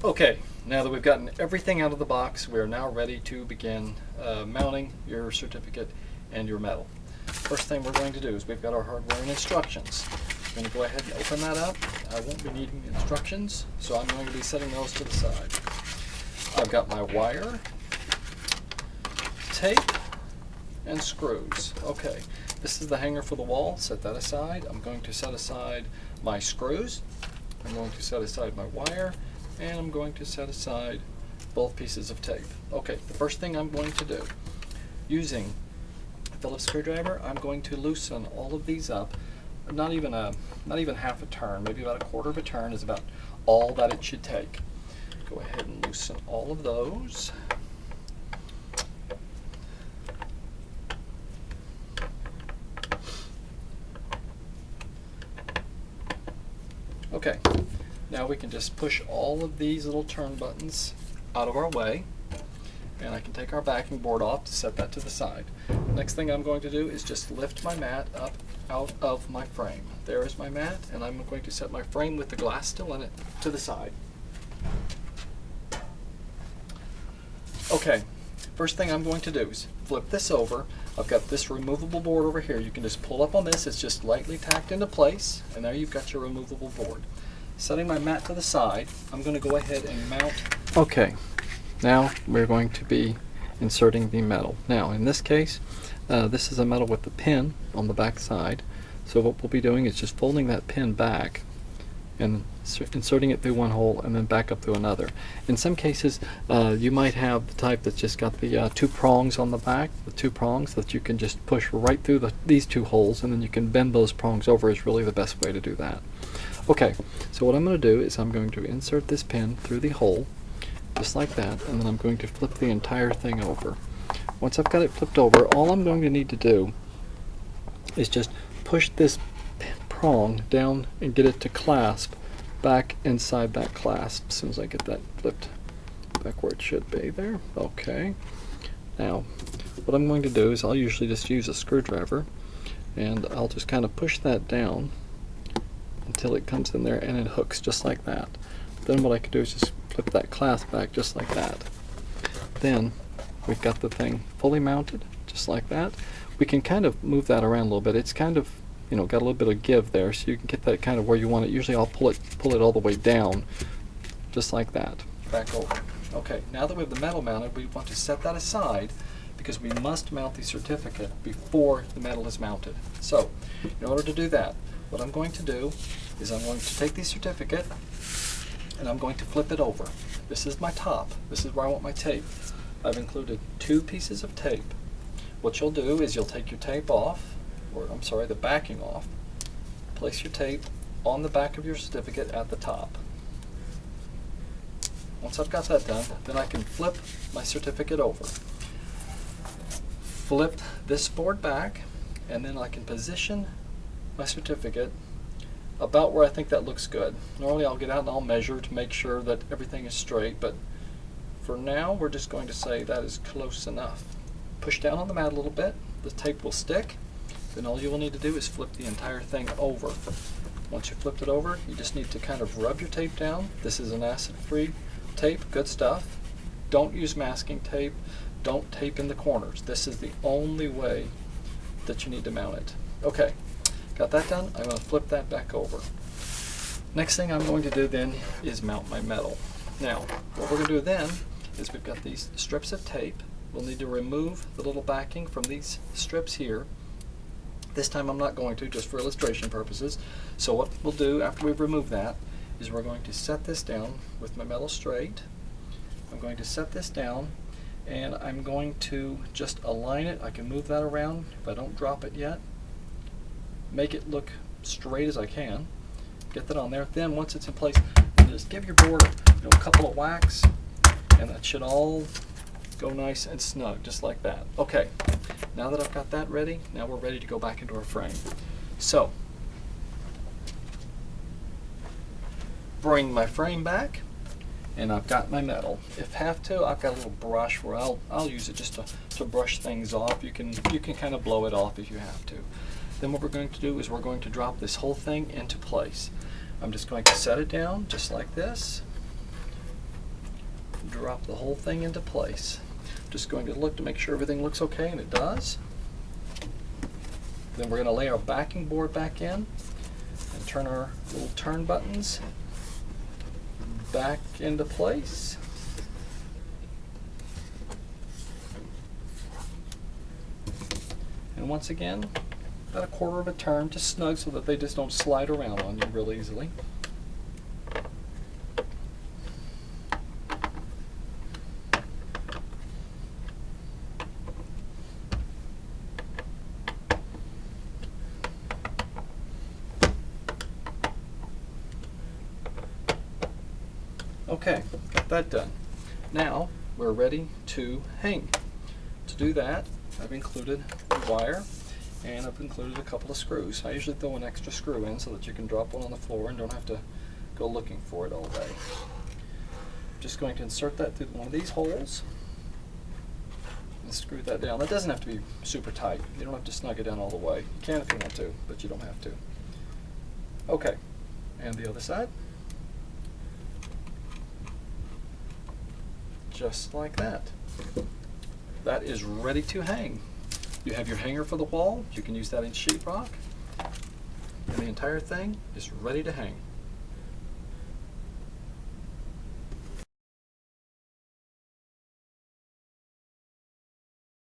Okay, now that we've gotten everything out of the box, we are now ready to begin mounting your certificate and your medal. First thing we're going to do is we've got our hardware and instructions. I'm going to go ahead and open that up. I won't be needing the instructions, so I'm going to be setting those to the side. I've got my wire, tape, and screws. Okay, this is the hanger for the wall. Set that aside. I'm going to set aside my screws. I'm going to set aside my wire, and I'm going to set aside both pieces of tape. Okay, the first thing I'm going to do, using a Phillips screwdriver, I'm going to loosen all of these up. Not even half a turn, maybe about a quarter of a turn is about all that it should take. Go ahead and loosen all of those. Okay, now we can just push all of these little turn buttons out of our way, and I can take our backing board off to set that to the side. Next thing I'm going to do is just lift my mat up out of my frame. There is my mat, and I'm going to set my frame with the glass still in it to the side. Okay, first thing I'm going to do is flip this over. I've got this removable board over here. You can just pull up on this. It's just lightly tacked into place, and there you've got your removable board. Setting my mat to the side, I'm going to go ahead and mount. Okay, now we're going to be inserting the metal. Now in this case, this is a metal with the pin on the back side. So what we'll be doing is just folding that pin back and inserting it through one hole and then back up through another. In some cases, you might have the type that's just got the two prongs on the back, the two prongs that you can just push right through these two holes, and then you can bend those prongs over is really the best way to do that. Okay, so what I'm going to do is I'm going to insert this pin through the hole, just like that, and then I'm going to flip the entire thing over. Once I've got it flipped over, all I'm going to need to do is just push this prong down and get it to clasp back inside that clasp as soon as I get that flipped back where it should be there. Okay, now what I'm going to do is I'll usually just use a screwdriver, and I'll just kind of push that down until it comes in there and it hooks just like that. Then what I can do is just flip that clasp back just like that. Then we've got the thing fully mounted just like that. We can kind of move that around a little bit. It's kind of, you know, got a little bit of give there, so you can get that kind of where you want it. Usually I'll pull it all the way down just like that. Back over. Okay, now that we have the metal mounted, we want to set that aside because we must mount the certificate before the metal is mounted. So in order to do that, what I'm going to do is I'm going to take the certificate and I'm going to flip it over. This is my top. This is where I want my tape. I've included two pieces of tape. What you'll do is you'll take your tape off, or I'm sorry, the backing off. Place your tape on the back of your certificate at the top. Once I've got that done, then I can flip my certificate over. Flip this board back, and then I can position my certificate about where I think that looks good. Normally I'll get out and I'll measure to make sure that everything is straight, but for now we're just going to say that is close enough. Push down on the mat a little bit, the tape will stick, then all you will need to do is flip the entire thing over. Once you've flipped it over, you just need to kind of rub your tape down. This is an acid-free tape, good stuff. Don't use masking tape, don't tape in the corners. This is the only way that you need to mount it. Okay. Got that done? I'm going to flip that back over. Next thing I'm going to do then is mount my metal. Now, what we're going to do then is we've got these strips of tape. We'll need to remove the little backing from these strips here. This time I'm not going to, just for illustration purposes. So what we'll do after we've removed that is we're going to set this down with my metal straight. I'm going to set this down, and I'm going to just align it. I can move that around if I don't drop it yet. Make it look straight as I can. Get that on there. Then once it's in place, just give your board a couple of whacks, and that should all go nice and snug, just like that. Okay, now that I've got that ready, now we're ready to go back into our frame. So, bring my frame back, and I've got my metal. If have to, I've got a little brush where I'll use it just to brush things off. You can kind of blow it off if you have to. Then what we're going to do is we're going to drop this whole thing into place. I'm just going to set it down just like this. drop the whole thing into place. Just going to look to make sure everything looks okay, and it does. Then we're going to lay our backing board back in and turn our little turn buttons back into place. And once again, about a quarter of a turn to snug so that they just don't slide around on you real easily. Okay, got that done. Now we're ready to hang. To do that, I've included the wire and I've included a couple of screws. I usually throw an extra screw in so that you can drop one on the floor and don't have to go looking for it all day. I'm just going to insert that through one of these holes and screw that down. That doesn't have to be super tight. You don't have to snug it down all the way. You can if you want to, but you don't have to. Okay, and the other side. Just like that. That is ready to hang. You have your hanger for the wall. You can use that in sheetrock. And the entire thing is ready to hang.